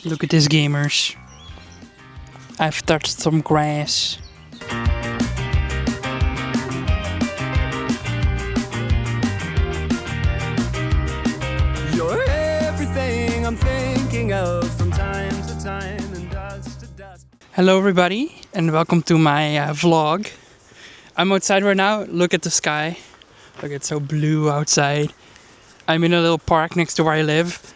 Look at this, gamers. I've touched some grass. You're everything I'm thinking of from time to time and dust to dust. Hello everybody and welcome to my vlog. I'm outside right now. Look at the sky. Look, it's so blue outside. I'm in a little park next to where I live.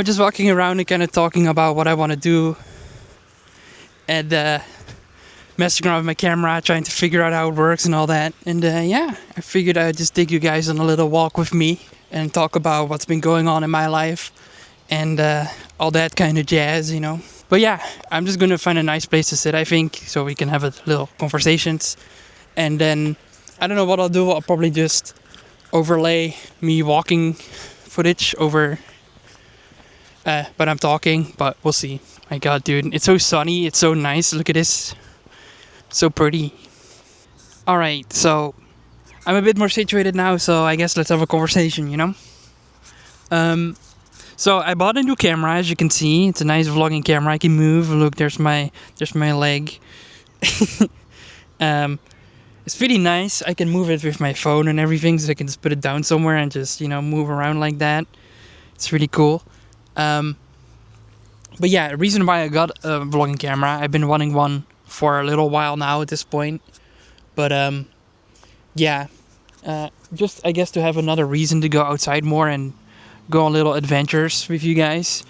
Just walking around and kind of talking about what I want to do. And messing around with my camera, trying to figure out how it works and all that. And I figured I'd just take you guys on a little walk with me and talk about what's been going on in my life and all that kind of jazz, But yeah, I'm just gonna find a nice place to sit, I think, so we can have a little conversations. And then I don't know what I'll do. I'll probably just overlay me walking footage over but I'm talking, but we'll see. My god, dude, it's so sunny, it's so nice. Look at this, so pretty. All right, so I'm a bit more situated now, so I guess let's have a conversation, So I bought a new camera, as you can see. It's a nice vlogging camera. I can move. Look, there's my leg. It's pretty nice. I can move it with my phone and everything, so I can just put it down somewhere and just move around like that. It's really cool. But yeah, the reason why I got a vlogging camera, I've been wanting one for a little while now at this point. But just I guess to have another reason to go outside more and go on little adventures with you guys.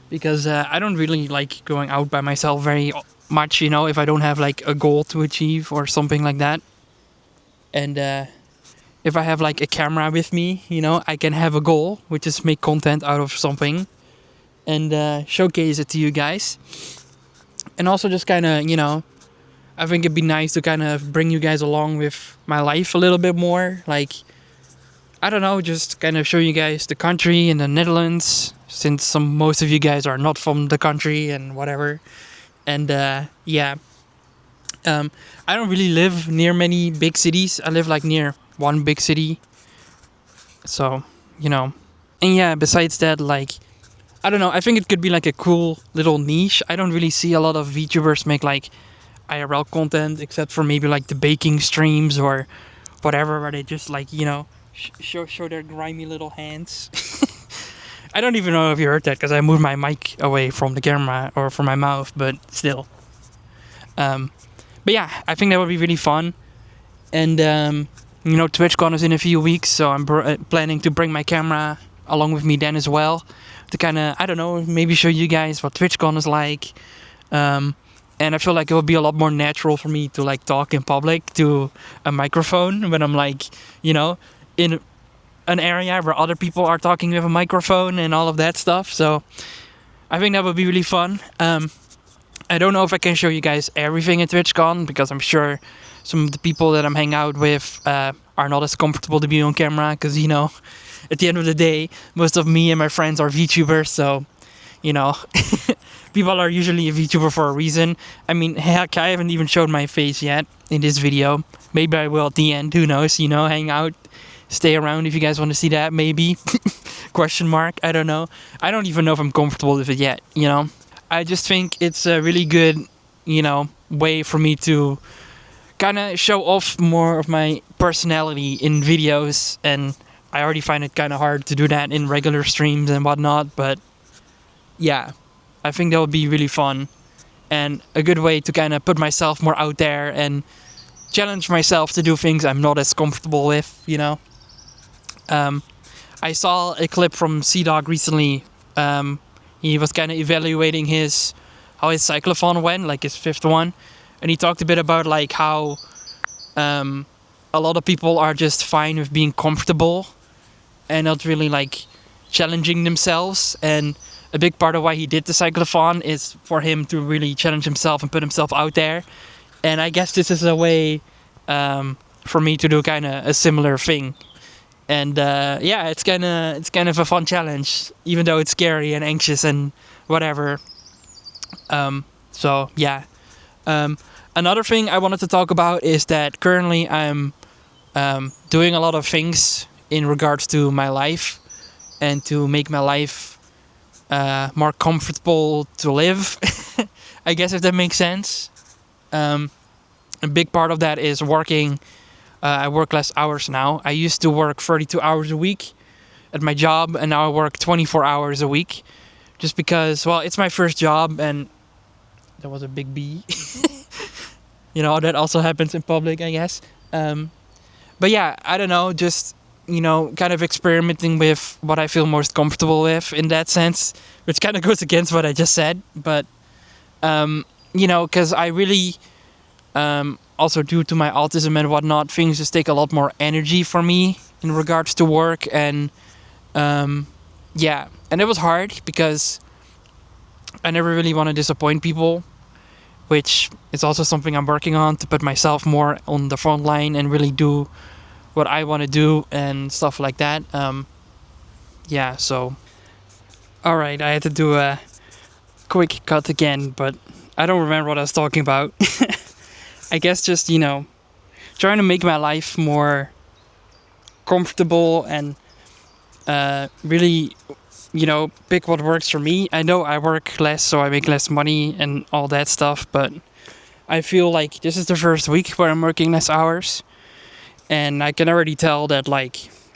Because I don't really like going out by myself very much, if I don't have like a goal to achieve or something like that. And if I have like a camera with me, I can have a goal, which is make content out of something and showcase it to you guys. And also just kind of, I think it'd be nice to kind of bring you guys along with my life a little bit more. Like, I don't know, just kind of show you guys the country in the Netherlands, since most of you guys are not from the country and whatever. And I don't really live near many big cities. I live like near one big city. So, and yeah, besides that, like, I don't know, I think it could be like a cool little niche. I don't really see a lot of VTubers make like IRL content, except for maybe like the baking streams or whatever, where they just like, show their grimy little hands. I don't even know if you heard that, because I moved my mic away from the camera or from my mouth, but still. But yeah, I think that would be really fun. And, TwitchCon is in a few weeks, so I'm planning to bring my camera along with me then as well. To kind of, I don't know, maybe show you guys what TwitchCon is like. And I feel like it would be a lot more natural for me to like talk in public to a microphone when I'm like, in an area where other people are talking with a microphone and all of that stuff. So I think that would be really fun. I don't know if I can show you guys everything at TwitchCon, because I'm sure some of the people that I'm hanging out with are not as comfortable to be on camera, because, at the end of the day, most of me and my friends are VTubers, so, people are usually a VTuber for a reason. I mean, heck, I haven't even showed my face yet in this video. Maybe I will at the end, who knows, hang out, stay around if you guys want to see that, maybe. Question mark, I don't know. I don't even know if I'm comfortable with it yet, I just think it's a really good, way for me to kind of show off more of my personality in videos, and I already find it kind of hard to do that in regular streams and whatnot, but yeah, I think that would be really fun and a good way to kind of put myself more out there and challenge myself to do things I'm not as comfortable with, I saw a clip from C-Dog recently. He was kind of evaluating how his cyclothon went, like his 5th one, and he talked a bit about like how a lot of people are just fine with being comfortable and not really like challenging themselves. And a big part of why he did the cyclothon is for him to really challenge himself and put himself out there. And I guess this is a way for me to do kind of a similar thing. And it's kind of a fun challenge, even though it's scary and anxious and whatever. Another thing I wanted to talk about is that currently I'm doing a lot of things in regards to my life and to make my life more comfortable to live. I guess, if that makes sense. A big part of that is working. I work less hours now. I used to work 32 hours a week at my job, and now I work 24 hours a week. Just because, well, it's my first job, and that was a big B. That also happens in public, I guess. But yeah, I don't know, just, kind of experimenting with what I feel most comfortable with in that sense, which kind of goes against what I just said. But, because I really, also due to my autism and whatnot, things just take a lot more energy for me in regards to work. And, and it was hard because I never really want to disappoint people, which is also something I'm working on, to put myself more on the front line and really do what I want to do and stuff like that. So. Alright, I had to do a quick cut again, but I don't remember what I was talking about. I guess just, trying to make my life more comfortable and really, pick what works for me. I know I work less, so I make less money and all that stuff, but I feel like this is the first week where I'm working less hours, and I can already tell that,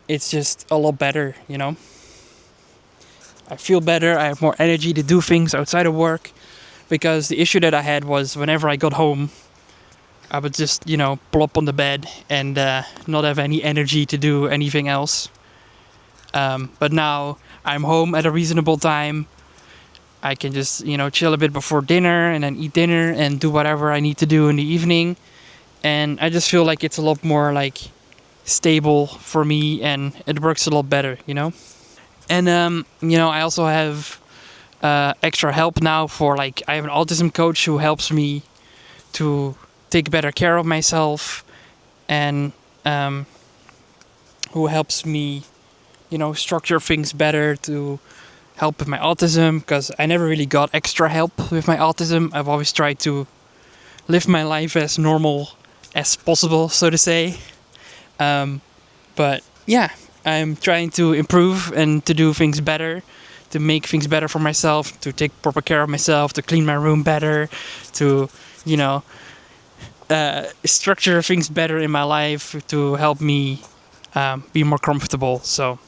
it's just a lot better, I feel better, I have more energy to do things outside of work, because the issue that I had was whenever I got home, I would just, plop on the bed and not have any energy to do anything else. But now I'm home at a reasonable time. I can just, chill a bit before dinner and then eat dinner and do whatever I need to do in the evening. And I just feel like it's a lot more stable for me, and it works a lot better, And, I also have extra help now for I have an autism coach who helps me to take better care of myself, and who helps me, structure things better to help with my autism, because I never really got extra help with my autism. I've always tried to live my life as normal as possible, so to say. But yeah, I'm trying to improve and to do things better, to make things better for myself, to take proper care of myself, to clean my room better, to, structure things better in my life to help me be more comfortable. So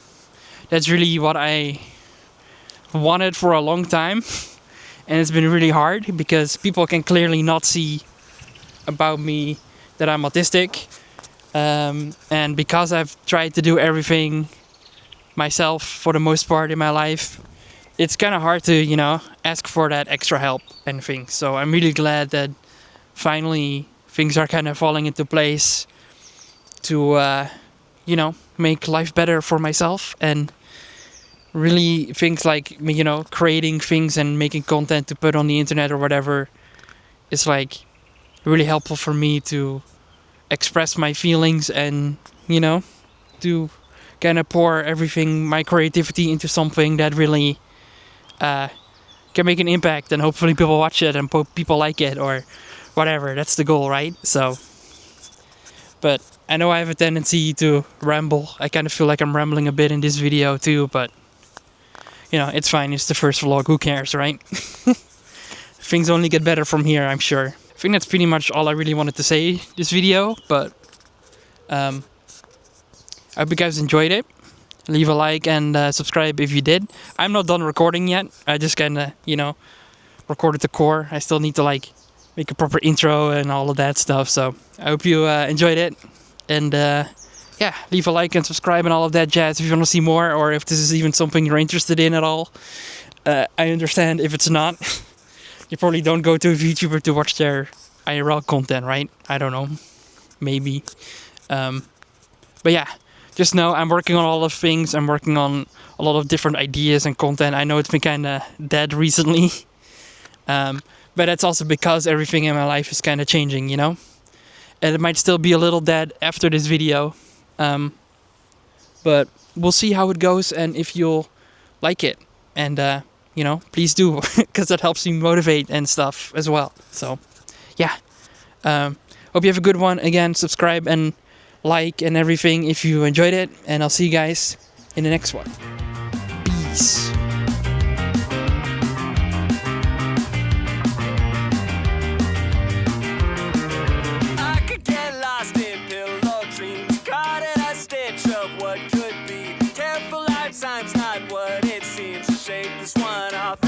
that's really what I wanted for a long time, and it's been really hard because people can clearly not see about me that I'm autistic, and because I've tried to do everything myself for the most part in my life, it's kind of hard to ask for that extra help and things. So I'm really glad that finally things are kind of falling into place to make life better for myself, and really things like creating things and making content to put on the internet or whatever is really helpful for me to express my feelings and to kind of pour everything, my creativity, into something that really can make an impact, and hopefully people watch it and people like it or whatever. That's the goal, right? So, but I know I have a tendency to ramble. I kind of feel like I'm rambling a bit in this video too, but it's fine. It's the first vlog. Who cares, right? Things only get better from here, I'm sure. I think that's pretty much all I really wanted to say this video, but I hope you guys enjoyed it. Leave a like and subscribe if you did. I'm not done recording yet. I just kind of, recorded the core. I still need to make a proper intro and all of that stuff. So I hope you enjoyed it. And leave a like and subscribe and all of that jazz if you want to see more, or if this is even something you're interested in at all. I understand if it's not. You probably don't go to a VTuber to watch their IRL content, right? I don't know. Maybe. But yeah, just know I'm working on all of things. I'm working on a lot of different ideas and content. I know it's been kind of dead recently. But that's also because everything in my life is kind of changing, And it might still be a little dead after this video. But we'll see how it goes and if you'll like it. And, please do, because that helps me motivate and stuff as well. So, yeah. Hope you have a good one. Again, subscribe and like and everything if you enjoyed it. And I'll see you guys in the next one. Peace. what could be. Careful, our time's not what it seems. Shake this one off